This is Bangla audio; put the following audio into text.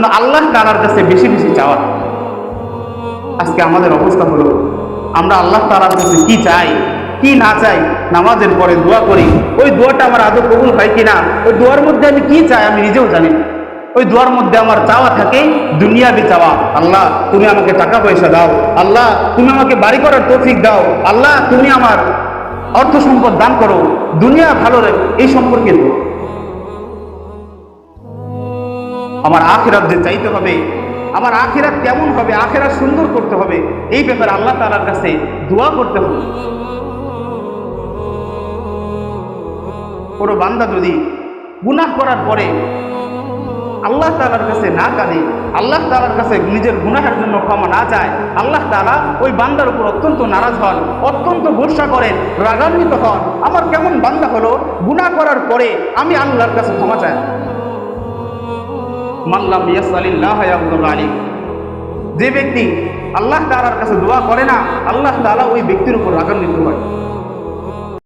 জন্য আল্লাহ তাআলার কাছে বেশি বেশি চাওয়া। আজকে আমাদের অবস্থা হলো, আমরা আল্লাহ তাআলার কাছে কি চাই কি না চাই, নামাজের পরে দোয়া করি, ওই দোয়াটা আমার আদৌ কবুল হয় কিনা, ওই দোয়ার মধ্যে আমি কি চাই আমি নিজেও জানি না। ওই দোয়ার মধ্যে আমার চাওয়া থাকে দুনিয়াবি চাওয়া, আল্লাহ তুমি আমাকে টাকা পয়সা দাও, আল্লাহ তুমি আমাকে বাড়ি করার তৌফিক দাও, আল্লাহ তুমি আমার অর্থ সম্পদ দান করো, দুনিয়া ভালো রেখো, এই সম্পর্কে তো আমার আখিরাত যে চাইতে হবে, আমার আখিরাত কেমন হবে, আখিরাত সুন্দর করতে হবে, এই ব্যাপারে আল্লাহ তাআলার কাছে দোয়া করতে হবে। কোনো বান্দা যদি গুনাহ করার পরে আল্লাহ তাআলার কাছে না কাঁদে, আল্লাহ তাআলার কাছে নিজের গুনাহের জন্য ক্ষমা না চায়, আল্লাহ তাআলা ওই বান্দার উপর অত্যন্ত নারাজ হন, অত্যন্ত গোসা করেন, রাগান্বিত হন। আমার কেমন বান্দা হলো গুনাহ করার পরে আমি আল্লাহর কাছে ক্ষমা চাই। মাল্লাম ইয়াসআলিল্লাহ ইয়াগফির আলাইহি, যে ব্যক্তি আল্লাহ তাআলার কাছে দোয়া করে না, আল্লাহ তাআলা ওই ব্যক্তির উপর রাগান্বিত হয়।